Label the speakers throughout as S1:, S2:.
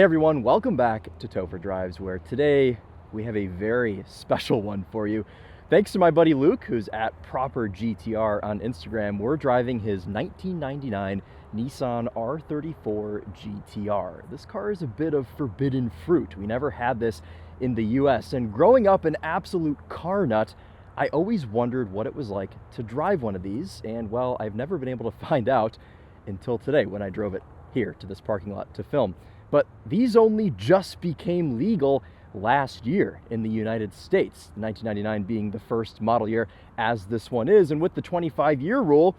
S1: everyone, welcome back to Topher Drives, where today we have a very special one for you. Thanks to my buddy Luke, who's at Proper GTR on Instagram. We're driving his 1999 Nissan R34 GTR. This car is a bit of forbidden fruit. We never had this in the US, and growing up an absolute car nut, I always wondered what it was like to drive one of these, and well, I've never been able to find out until today when I drove it here to this parking lot to film. But these only just became legal last year in the United States, 1999 being the first model year as this one is. And with the 25-year rule,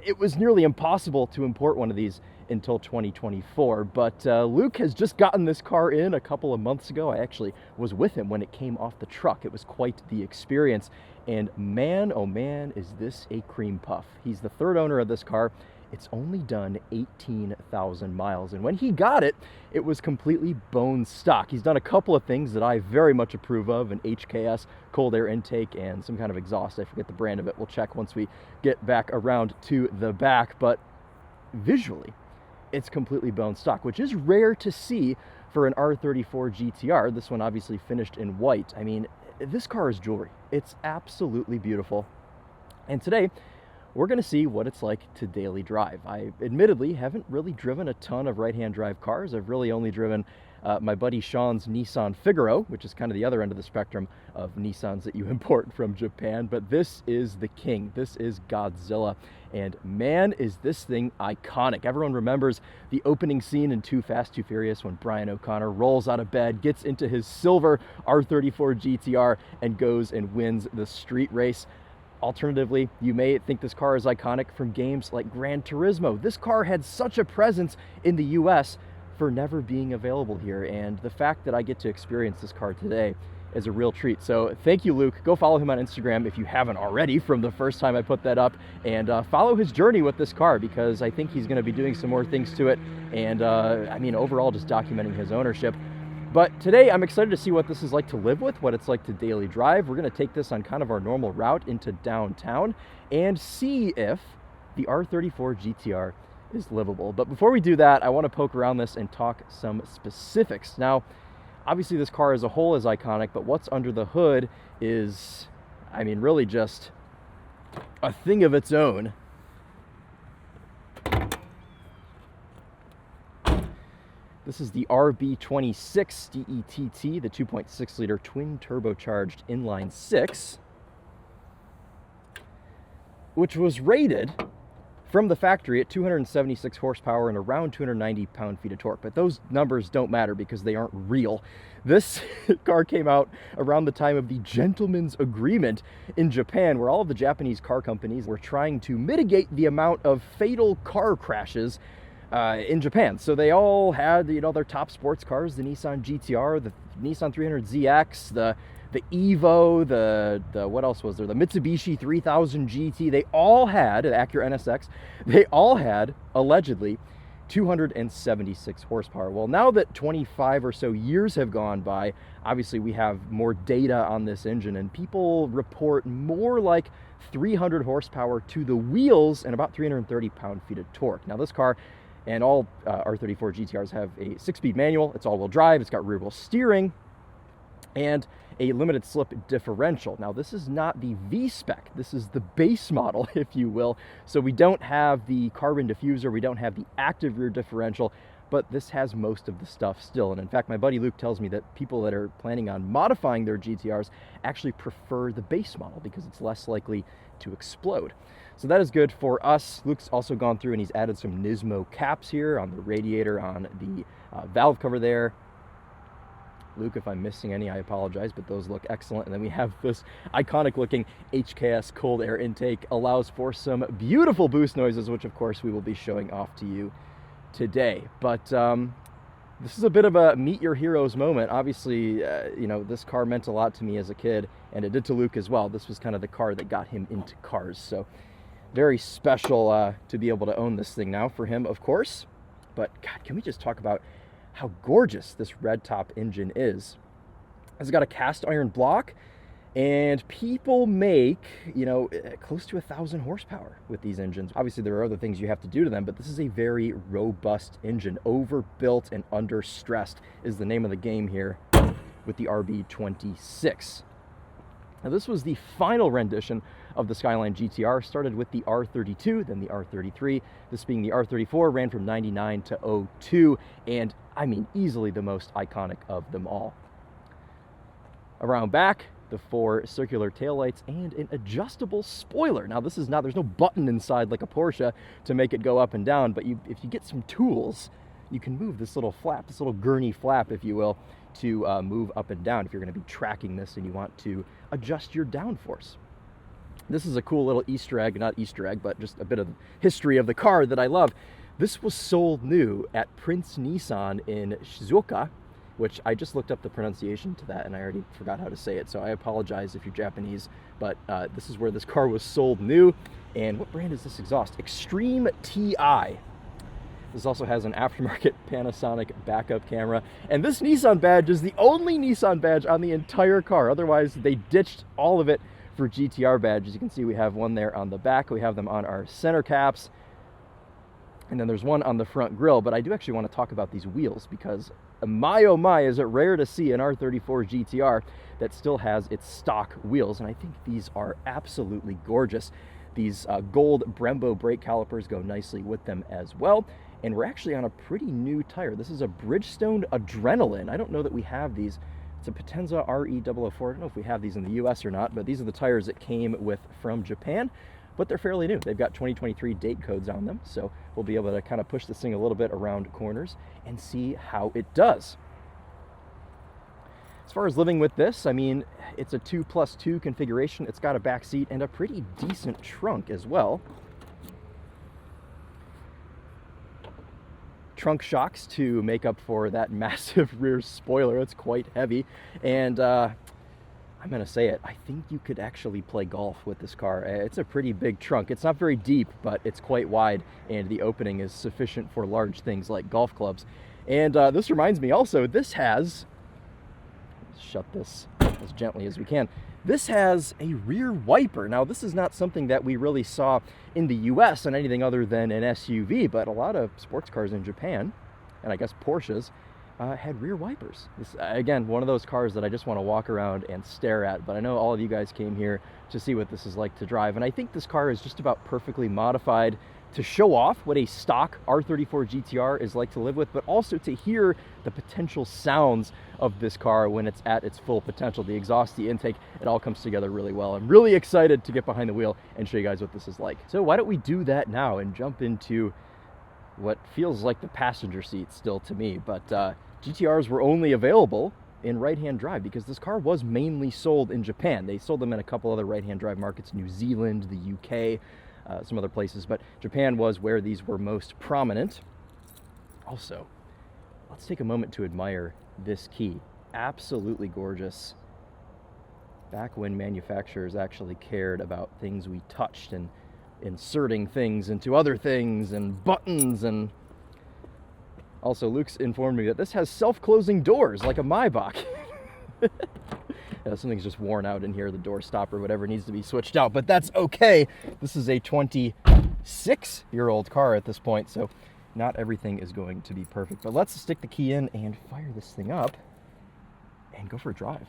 S1: it was nearly impossible to import one of these until 2024. But Luke has just gotten this car in a couple of months ago. I actually was with him when it came off the truck. It was quite the experience. And man, oh man, is this a cream puff. He's the third owner of this car. It's only done 18,000 miles. And when he got it, it was completely bone stock. He's done a couple of things that I very much approve of, an HKS cold air intake and some kind of exhaust. I forget the brand of it. We'll check once we get back around to the back. But visually, it's completely bone stock, which is rare to see for an R34 GTR. This one obviously finished in white. I mean, this car is jewelry. It's absolutely beautiful. And today, we're going to see what it's like to daily drive. I admittedly haven't really driven a ton of right-hand drive cars. I've really only driven my buddy Sean's Nissan Figaro, which is kind of the other end of the spectrum of Nissans that you import from Japan. But this is the king. This is Godzilla. And man, is this thing iconic. Everyone remembers the opening scene in Too Fast, Too Furious when Brian O'Connor rolls out of bed, gets into his silver R34 GTR, and goes and wins the street race. Alternatively, you may think this car is iconic from games like Gran Turismo. This car had such a presence in the US for never being available here, and the fact that I get to experience this car today is a real treat. So thank you, Luke. Go follow him on Instagram if you haven't already from the first time I put that up, and follow his journey with this car, because I think he's going to be doing some more things to it, and I mean, overall just documenting his ownership. But today I'm excited to see what this is like to live with, what it's like to daily drive. We're going to take this on kind of our normal route into downtown and see if the R34 GTR is livable. But before we do that, I want to poke around this and talk some specifics. Now, obviously this car as a whole is iconic, but what's under the hood is, I mean, really just a thing of its own. This is the RB26 DETT, the 2.6 liter twin turbocharged inline six, which was rated from the factory at 276 horsepower and around 290 pound-feet of torque. But those numbers don't matter because they aren't real. This car came out around the time of the Gentleman's Agreement in Japan, where all of the Japanese car companies were trying to mitigate the amount of fatal car crashes in Japan. So they all had, you know, their top sports cars, the Nissan GTR, the Nissan 300ZX, the Evo, the what else was there? The Mitsubishi 3000 GT. They all had, the Acura NSX, they all had, allegedly, 276 horsepower. Well, now that 25 or so years have gone by, obviously we have more data on this engine, and people report more like 300 horsepower to the wheels and about 330 pound-feet of torque. Now this car, and all R34 GTRs, have a 6-speed manual. It's all-wheel drive. It's got rear-wheel steering and a limited slip differential. Now, this is not the V-spec. This is the base model, if you will. So we don't have the carbon diffuser. We don't have the active rear differential, but this has most of the stuff still. And in fact, my buddy Luke tells me that people that are planning on modifying their GTRs actually prefer the base model because it's less likely to explode. So that is good for us. Luke's also gone through and he's added some Nismo caps here on the radiator, on the valve cover there. Luke, if I'm missing any, I apologize, but those look excellent. And then we have this iconic looking HKS cold air intake, allows for some beautiful boost noises, which of course we will be showing off to you today. But this is a bit of a meet your heroes moment. Obviously, you know, this car meant a lot to me as a kid, and it did to Luke as well. This was kind of the car that got him into cars. So very special to be able to own this thing now for him, of course. But God, can we just talk about how gorgeous this red top engine is? It's got a cast iron block, And people make, you know, close to 1,000 horsepower with these engines. Obviously, there are other things you have to do to them, but this is a very robust engine. Overbuilt and understressed is the name of the game here with the RB26. Now, this was the final rendition of the Skyline GTR. Started with the R32, then the R33. This being the R34, ran from 99 to 02, and I mean, easily the most iconic of them all. Around back, the 4 circular taillights and an adjustable spoiler. Now, this is not, there's no button inside like a Porsche to make it go up and down, but if you get some tools, you can move this little flap, this little gurney flap, if you will, to move up and down if you're going to be tracking this and you want to adjust your downforce. This is a cool little Easter egg, not Easter egg, but just a bit of history of the car that I love. This was sold new at Prince Nissan in Shizuoka, which I just looked up the pronunciation to that and I already forgot how to say it, so I apologize if you're Japanese, but this is where this car was sold new. And what brand is this exhaust? Extreme TI. This also has an aftermarket Panasonic backup camera, and this Nissan badge is the only Nissan badge on the entire car. Otherwise, they ditched all of it for GTR badges. You can see we have one there on the back, we have them on our center caps, and then there's one on the front grille. But I do actually want to talk about these wheels, because my oh my, is it rare to see an R34 GTR that still has its stock wheels, and I think these are absolutely gorgeous. These gold Brembo brake calipers go nicely with them as well, and we're actually on a pretty new tire. This is a Bridgestone Adrenaline. I don't know that we have these. It's a Potenza RE004. I don't know if we have these in the US or not, but these are the tires that came with from Japan, but they're fairly new. They've got 2023 date codes on them, so we'll be able to kind of push this thing a little bit around corners and see how it does. As far as living with this, I mean, it's a 2+2 configuration. It's got a back seat and a pretty decent trunk as well. Trunk shocks to make up for that massive rear spoiler. It's quite heavy, and I'm gonna say it, I think you could actually play golf with this car. It's a pretty big trunk. It's not very deep, but it's quite wide, and the opening is sufficient for large things like golf clubs. And this reminds me also, this has, let's shut this as gently as we can, this has a rear wiper. Now, this is not something that we really saw in the US on anything other than an SUV, but a lot of sports cars in Japan, and I guess Porsches, had rear wipers. This, again, one of those cars that I just want to walk around and stare at, but I know all of you guys came here to see what this is like to drive, and I think this car is just about perfectly modified to show off what a stock R34 GTR is like to live with, but also to hear the potential sounds of this car when it's at its full potential. The exhaust, the intake, it all comes together really well. I'm really excited to get behind the wheel and show you guys what this is like. So why don't we do that now and jump into what feels like the passenger seat still to me, but GTRs were only available in right-hand drive because this car was mainly sold in Japan. They sold them in a couple other right-hand drive markets, New Zealand, the UK, some other places, but Japan was where these were most prominent. Also, let's take a moment to admire this key. Absolutely gorgeous. Back when manufacturers actually cared about things we touched and inserting things into other things and buttons. And also, Luke's informed me that this has self-closing doors like a Maybach. Something's just worn out in here, the door stop or whatever needs to be switched out, but that's okay. This is a 26-year-old car at this point, so not everything is going to be perfect. But let's stick the key in and fire this thing up and go for a drive.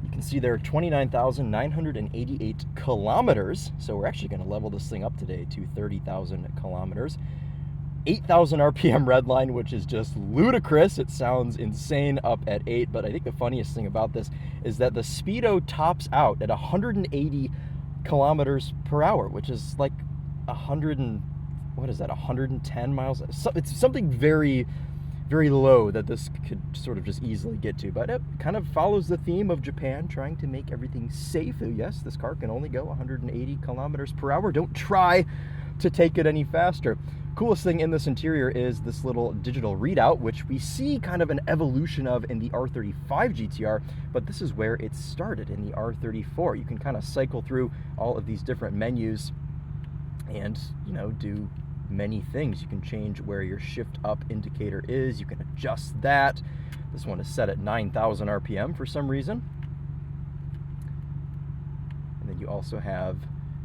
S1: You can see there are 29,988 kilometers, so we're actually going to level this thing up today to 30,000 kilometers. 8,000 RPM redline, which is just ludicrous. It sounds insane up at 8, but I think the funniest thing about this is that the speedo tops out at 180 kilometers per hour, which is like 110 miles? It's something very, very low that this could sort of just easily get to, but it kind of follows the theme of Japan trying to make everything safe. Yes, this car can only go 180 kilometers per hour. Don't try to take it any faster. Coolest thing in this interior is this little digital readout, which we see kind of an evolution of in the R35 GTR, but this is where it started in the R34. You can kind of cycle through all of these different menus and, you know, do many things. You can change where your shift up indicator is. You can adjust that. This one is set at 9,000 RPM for some reason. And then you also have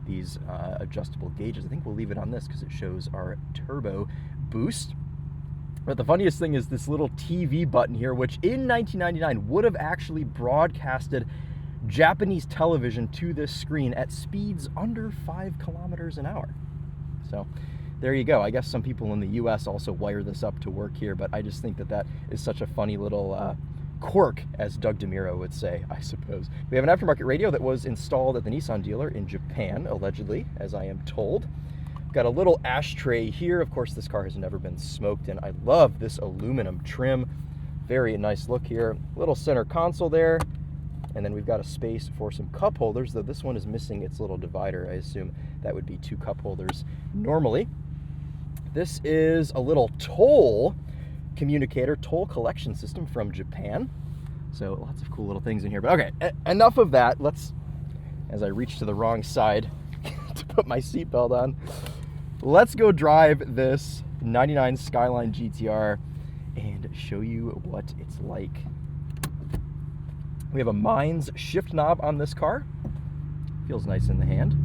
S1: these adjustable gauges. I think we'll leave it on this because it shows our turbo boost. But the funniest thing is this little TV button here, which in 1999 would have actually broadcasted Japanese television to this screen at speeds under 5 kilometers an hour. So there you go. I guess some people in the US also wire this up to work here, but I just think that that is such a funny little quirk, as Doug DeMuro would say, I suppose. We have an aftermarket radio that was installed at the Nissan dealer in Japan, allegedly, as I am told. Got a little ashtray here. Of course, this car has never been smoked in. I love this aluminum trim. Very nice look here. Little center console there. And then we've got a space for some cup holders, though this one is missing its little divider. I assume that would be 2 cup holders normally. This is a little toll communicator, toll collection system from Japan. So lots of cool little things in here. But okay, enough of that. Let's, as I reach to the wrong side to put my seatbelt on, let's go drive this 99 Skyline GTR and show you what it's like. We have a Mines shift knob on this car. Feels nice in the hand.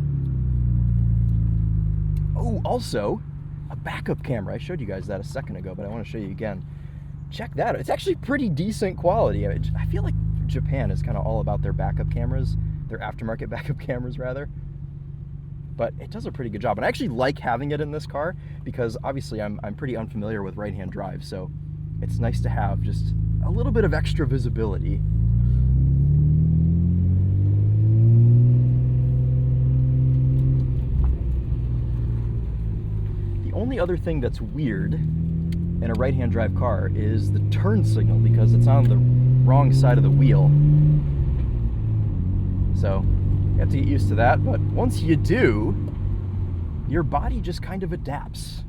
S1: Oh, also a backup camera. I showed you guys that a second ago, but I want to show you again. Check that out. It's actually pretty decent quality. I feel like Japan is kind of all about their backup cameras, their aftermarket backup cameras rather. But it does a pretty good job. And I actually like having it in this car because obviously I'm pretty unfamiliar with right-hand drive, so it's nice to have just a little bit of extra visibility. The only other thing that's weird in a right-hand drive car is the turn signal, because it's on the wrong side of the wheel. So you have to get used to that, but once you do, your body just kind of adapts.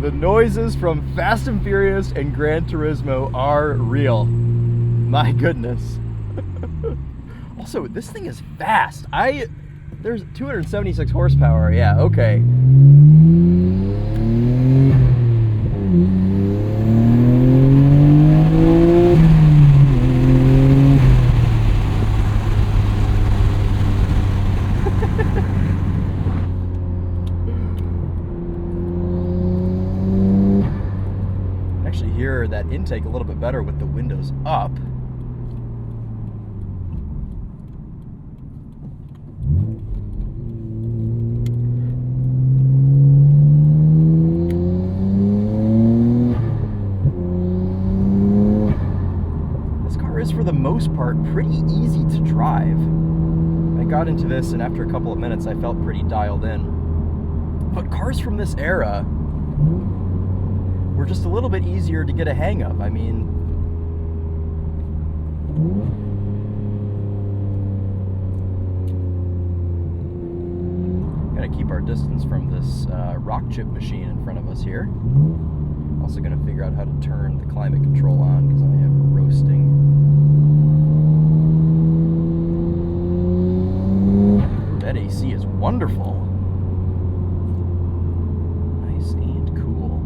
S1: The noises from Fast and Furious and Gran Turismo are real. My goodness. Also, this thing is fast. There's 276 horsepower. Yeah, okay. Hear that intake a little bit better with the windows up. This car is, for the most part, pretty easy to drive. I got into this and after a couple of minutes I felt pretty dialed in. But cars from this era were just a little bit easier to get a hang of. I mean, gotta keep our distance from this rock chip machine in front of us here. Also gonna figure out how to turn the climate control on because I am roasting. That AC is wonderful. Nice and cool.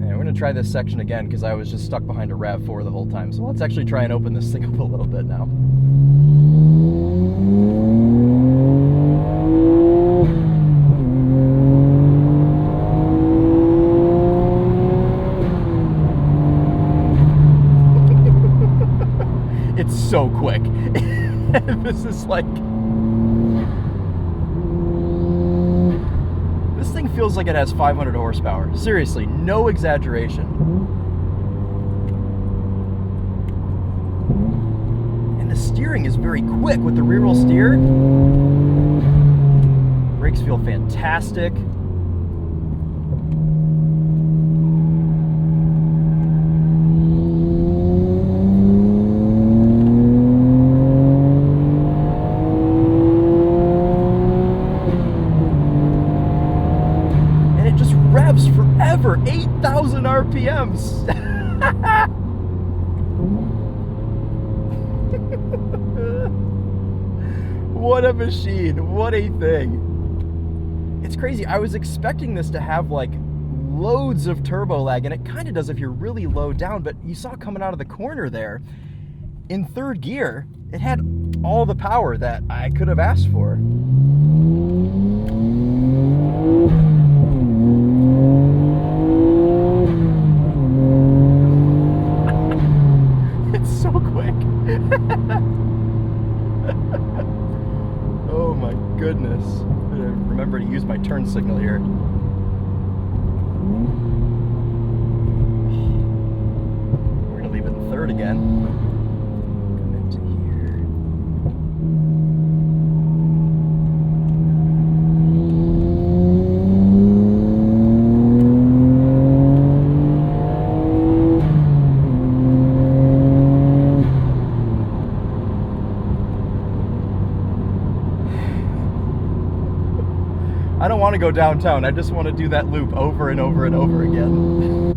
S1: And we're going to try this section again because I was just stuck behind a RAV4 the whole time. So let's actually try and open this thing up a little bit now. It's so quick. This is just like, this thing feels like it has 500 horsepower. Seriously, no exaggeration. And the steering is very quick with the rear wheel steer. Brakes feel fantastic. Revs forever, 8,000 RPMs. What a machine, what a thing. It's crazy. I was expecting this to have like loads of turbo lag, and it kind of does if you're really low down, but you saw coming out of the corner there, in third gear, it had all the power that I could have asked for. So quick. Oh my goodness. I'm gonna remember to use my turn signal here. We're gonna leave it in third again. Come into here. I don't want to go downtown. I just want to do that loop over and over and over again.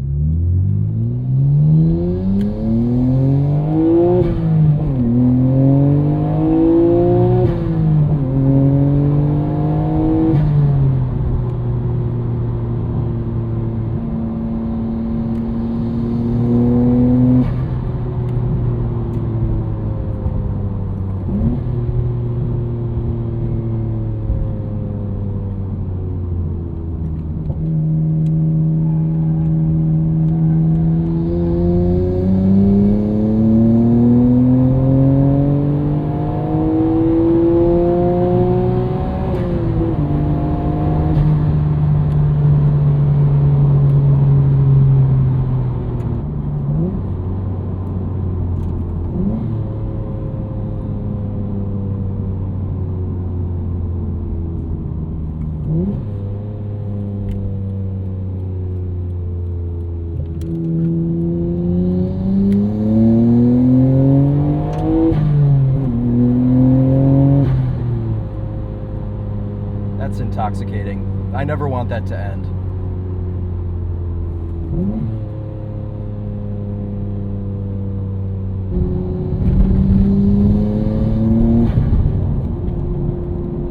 S1: That's intoxicating. I never want that to end.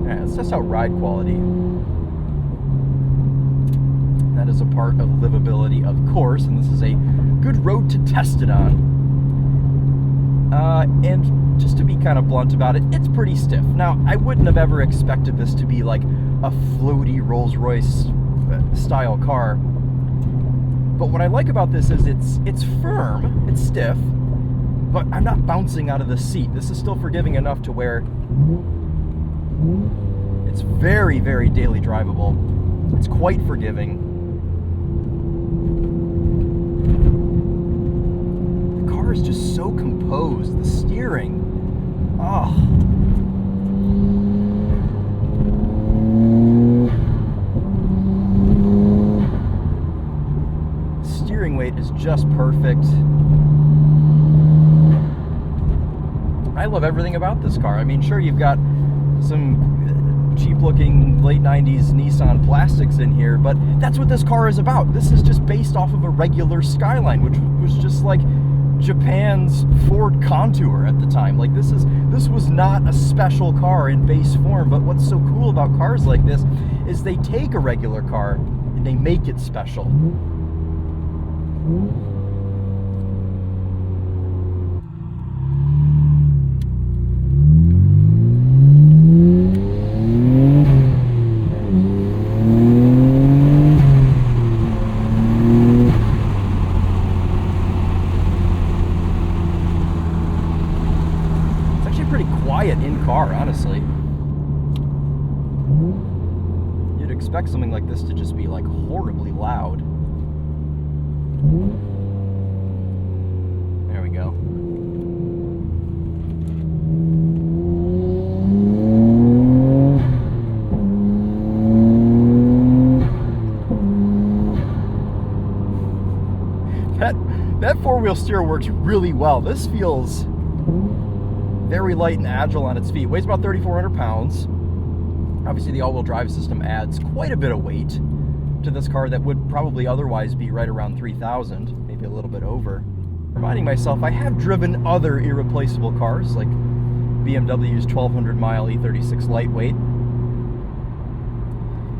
S1: Yeah, let's test out ride quality. That is a part of livability, of course, and this is a good road to test it on. And just to be kind of blunt about it, it's pretty stiff. Now, I wouldn't have ever expected this to be like a floaty Rolls-Royce style car. But what I like about this is it's firm, it's stiff, but I'm not bouncing out of the seat. This is still forgiving enough to where it's very, very daily drivable. It's quite forgiving. The car is just so composed. The steering, steering weight is just perfect. I love everything about this car. I mean, sure, you've got some cheap-looking late 90s Nissan plastics in here, but that's what this car is about. This is just based off of a regular Skyline, which was just like Japan's Ford Contour at the time. Like, this was not a special car in base form, but what's so cool about cars like this is they take a regular car and they make it special. Quiet in car, honestly. You'd expect something like this to just be like horribly loud. There we go. That four-wheel steer works really well. This feels very light and agile on its feet. Weighs about 3,400 pounds. Obviously, the all-wheel drive system adds quite a bit of weight to this car that would probably otherwise be right around 3,000, maybe a little bit over. Reminding myself, I have driven other irreplaceable cars, like BMW's 1,200-mile E36 Lightweight.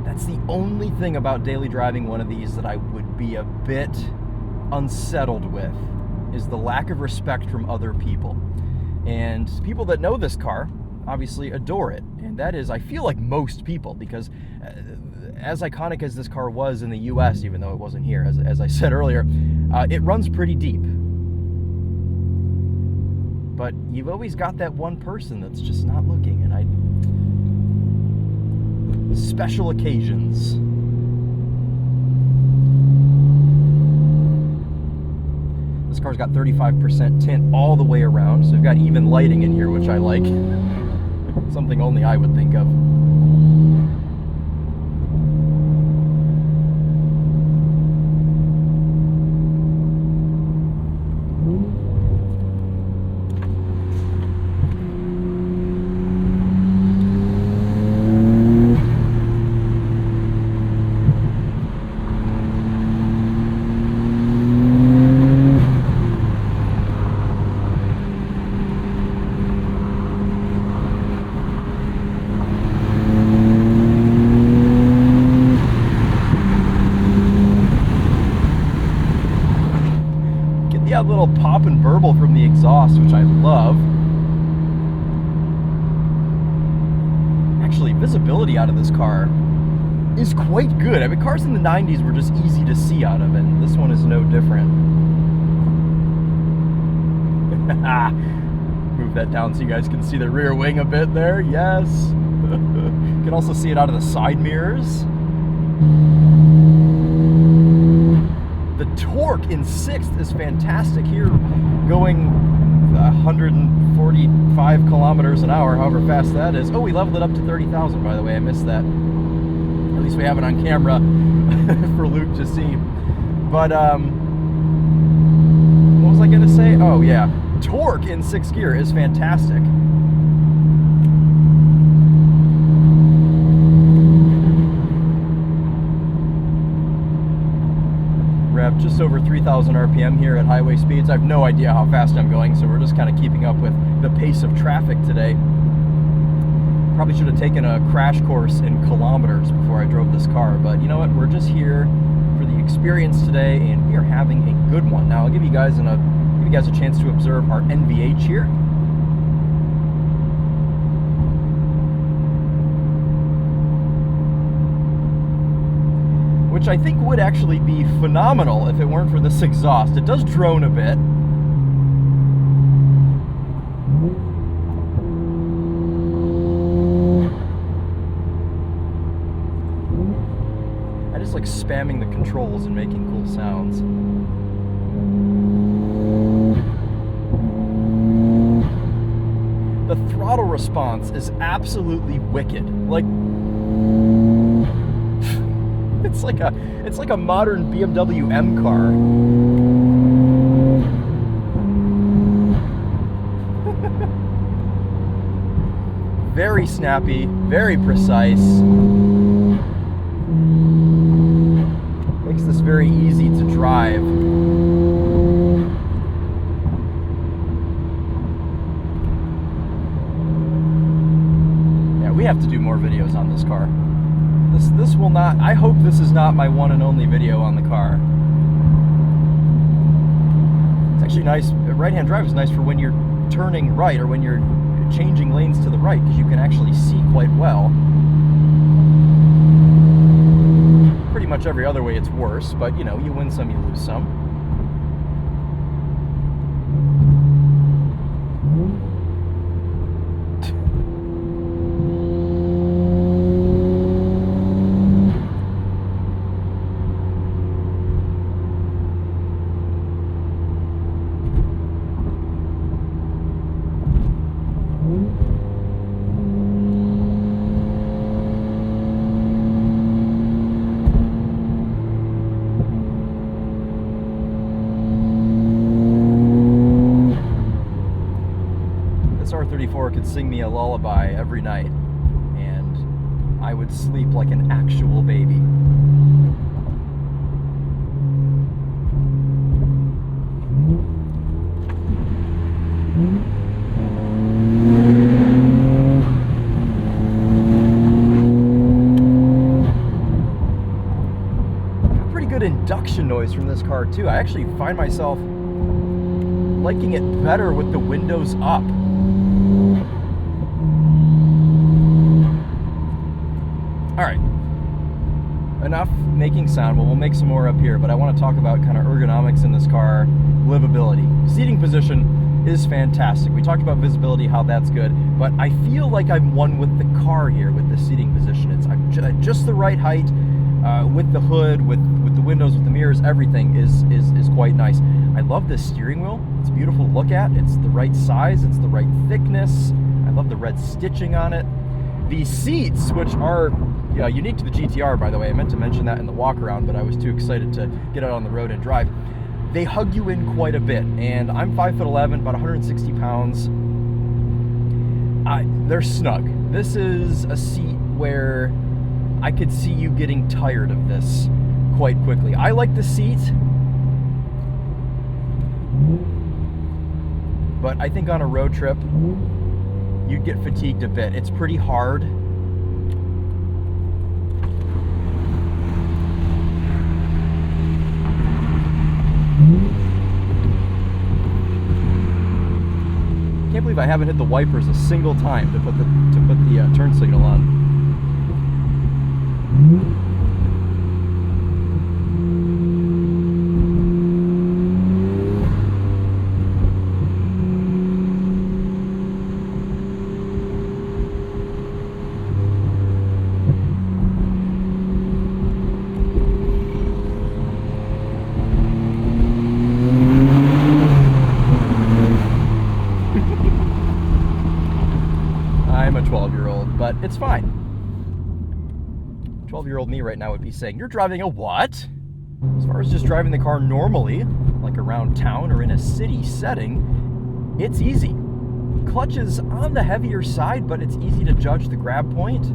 S1: That's the only thing about daily driving one of these that I would be a bit unsettled with, is the lack of respect from other people. And people that know this car obviously adore it, and that is, I feel like, most people, because as iconic as this car was in the US, even though it wasn't here, as I said earlier, it runs pretty deep. But you've always got that one person that's just not looking, and special occasions. This car's got 35% tint all the way around, so we've got even lighting in here, which I like. Something only I would think of. That little pop and burble from the exhaust, which I love. Actually, visibility out of this car is quite good. I mean, cars in the 90s were just easy to see out of, and this one is no different. Move that down so you guys can see the rear wing a bit there. Yes. You can also see it out of the side mirrors. The torque in 6th is fantastic here, going 145 kilometers an hour, however fast that is. Oh, we leveled it up to 30,000, by the way. I missed that. At least we have it on camera for Luke to see. But, what was I going to say? Oh, yeah. Torque in 6th gear is fantastic. Just over 3,000 RPM here at highway speeds. I have no idea how fast I'm going, so we're just kind of keeping up with the pace of traffic today. Probably should have taken a crash course in kilometers before I drove this car, but you know what? We're just here for the experience today, and we are having a good one. Now, I'll give you guys a chance to observe our NVH here. Which I think would actually be phenomenal if it weren't for this exhaust. It does drone a bit. I just like spamming the controls and making cool sounds. The throttle response is absolutely wicked. Like, it's like a modern BMW M car. Very snappy, very precise. Makes this very easy to drive. Yeah, we have to do more videos on this car. This will not, I hope this is not my one and only video on the car. It's actually nice, right-hand drive is nice for when you're turning right or when you're changing lanes to the right, because you can actually see quite well. Pretty much every other way it's worse, but you know, you win some, you lose some. could sing me a lullaby every night, and I would sleep like an actual baby. Induction noise from this car too. I actually find myself liking it better with the windows up. All right, enough making sound. Well, we'll make some more up here, but I want to talk about kind of ergonomics in this car, livability. Seating position is fantastic. We talked about visibility, how that's good, but I feel like I'm one with the car here with the seating position. I'm just the right height. With the hood, with the windows, with the mirrors, everything is quite nice. I love this steering wheel. It's beautiful to look at. It's the right size. It's the right thickness. I love the red stitching on it. The seats, which are unique to the GTR, by the way. I meant to mention that in the walk around, but I was too excited to get out on the road and drive. They hug you in quite a bit, and I'm 5'11", about 160 pounds. They're snug. This is a seat where I could see you getting tired of this quite quickly. I like the seat, but I think on a road trip, you'd get fatigued a bit. It's pretty hard. Can't believe I haven't hit the wipers a single time to put the turn signal on. I'm a 12-year-old, but it's fine. 12-year-old me right now would be saying, "You're driving a what?" As far as just driving the car normally, like around town or in a city setting, it's easy. Clutch is on the heavier side, but it's easy to judge the grab point.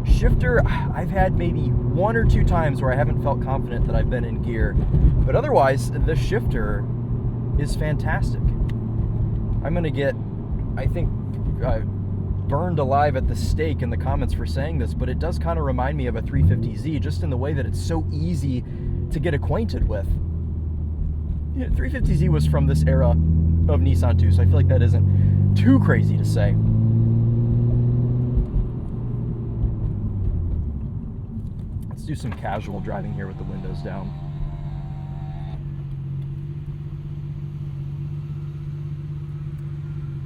S1: Shifter, I've had maybe 1 or 2 times where I haven't felt confident that I've been in gear, but otherwise, the shifter is fantastic. I'm gonna get, I think, burned alive at the stake in the comments for saying this, but it does kind of remind me of a 350Z, just in the way that it's so easy to get acquainted with. 350Z was from this era of Nissan too, so I feel like that isn't too crazy to say. Let's do some casual driving here with the windows down.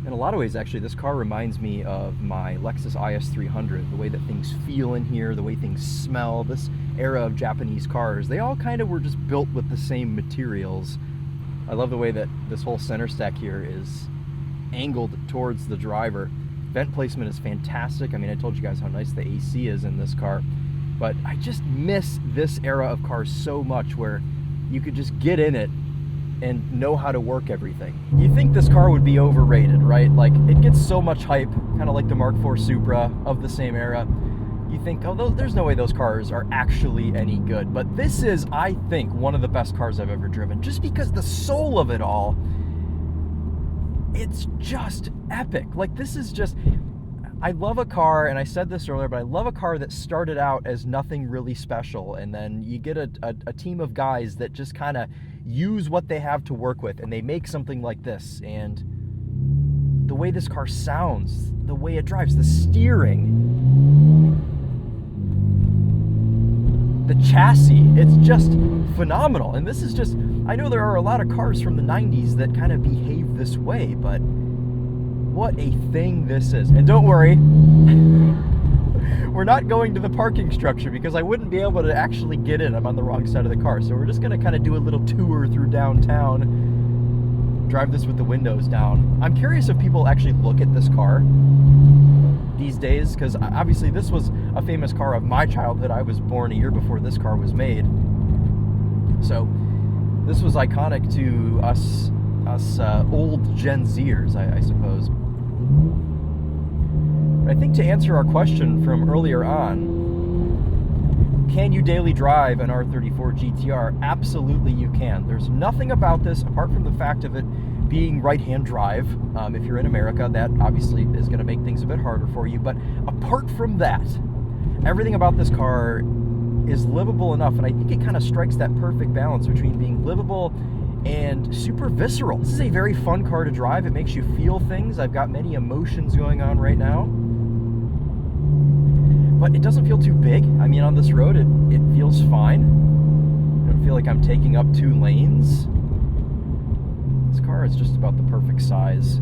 S1: In a lot of ways, actually, this car reminds me of my Lexus IS300, the way that things feel in here, the way things smell. This era of Japanese cars, they all kind of were just built with the same materials. I love the way that this whole center stack here is angled towards the driver. Vent placement is fantastic. I mean, I told you guys how nice the AC is in this car, but I just miss this era of cars so much, where you could just get in it and know how to work everything. You think this car would be overrated, right? Like, it gets so much hype, kind of like the Mark IV Supra of the same era. You think, oh, there's no way those cars are actually any good. But this is, I think, one of the best cars I've ever driven, just because the soul of it all, it's just epic. Like, this is just, I love a car, and I said this earlier, but I love a car that started out as nothing really special, and then you get a team of guys that just kind of use what they have to work with, and they make something like this. And the way this car sounds, the way it drives, the steering, the chassis, it's just phenomenal. And this is just, I know there are a lot of cars from the 90s that kind of behave this way, but what a thing this is. And don't worry, we're not going to the parking structure because I wouldn't be able to actually get in. I'm on the wrong side of the car. So we're just gonna kind of do a little tour through downtown, drive this with the windows down. I'm curious if people actually look at this car these days, because obviously this was a famous car of my childhood. I was born a year before this car was made. So this was iconic to us us old Gen Zers, I suppose. But I think to answer our question from earlier on, can you daily drive an R34 GTR? Absolutely you can. There's nothing about this, apart from the fact of it being right-hand drive. If you're in America, that obviously is going to make things a bit harder for you. But apart from that, everything about this car is livable enough, and I think it kind of strikes that perfect balance between being livable and super visceral. This is a very fun car to drive. It makes you feel things. I've got many emotions going on right now. But it doesn't feel too big. I mean, on this road, it feels fine. I don't feel like I'm taking up 2 lanes. This car is just about the perfect size.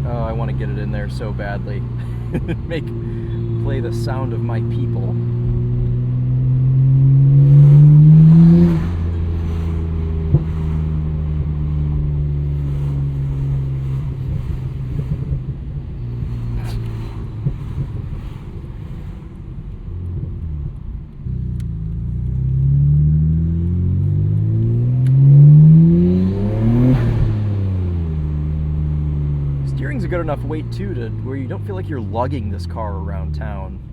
S1: Oh, I want to get it in there so badly. Play the sound of my people. Steering's a good enough weight too to where you don't feel like you're lugging this car around town.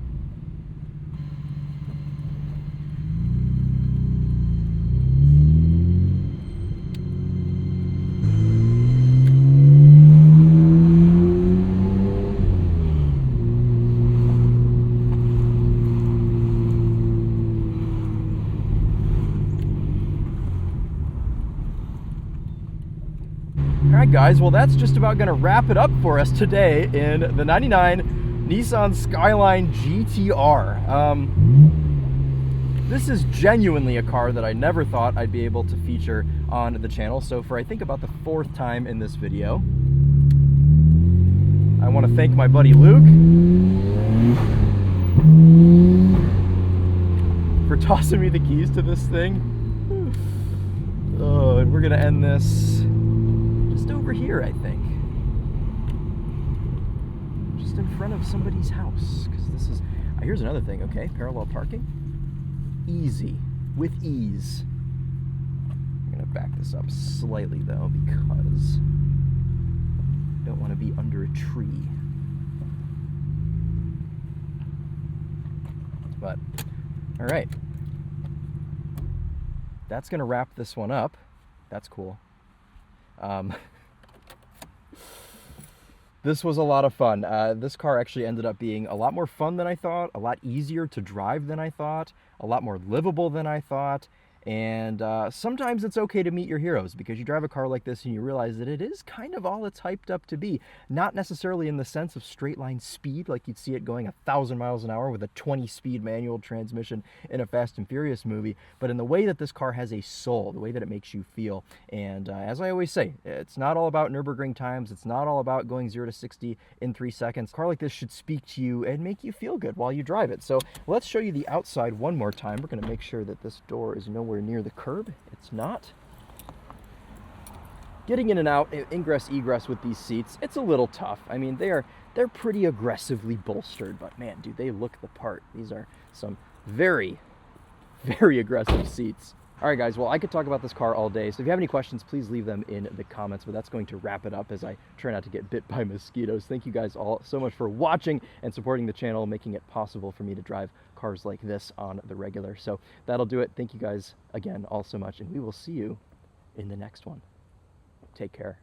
S1: Alright guys, well that's just about going to wrap it up for us today in the 99 Nissan Skyline GTR. This is genuinely a car that I never thought I'd be able to feature on the channel, so for I think about the 4th time in this video, I want to thank my buddy Luke for tossing me the keys to this thing. Oh, and we're going to end this just over here, I think. Just in front of somebody's house. Because this is... here's another thing, okay? Parallel parking. Easy. With ease. I'm going to back this up slightly, though, because I don't want to be under a tree. But, alright. That's going to wrap this one up. That's cool. This was a lot of fun. This car actually ended up being a lot more fun than I thought, a lot easier to drive than I thought, a lot more livable than I thought, and sometimes it's okay to meet your heroes, because you drive a car like this and you realize that it is kind of all it's hyped up to be. Not necessarily in the sense of straight line speed, like you'd see it going 1,000 miles an hour with a 20-speed manual transmission in a Fast and Furious movie, but in the way that this car has a soul, the way that it makes you feel. And as I always say, it's not all about Nürburgring times, it's not all about going 0 to 60 in 3 seconds. A car like this should speak to you and make you feel good while you drive it. So let's show you the outside one more time. We're going to make sure that this door is nowhere near the curb. It's not. Getting in and out, ingress, egress with these seats, it's a little tough. I mean, they're pretty aggressively bolstered, but man, do they look the part. These are some very, very aggressive seats. All right, guys, well, I could talk about this car all day, so if you have any questions, please leave them in the comments, but that's going to wrap it up as I try not to get bit by mosquitoes. Thank you guys all so much for watching and supporting the channel, making it possible for me to drive cars like this on the regular. So that'll do it. Thank you guys again all so much, and we will see you in the next one. Take care.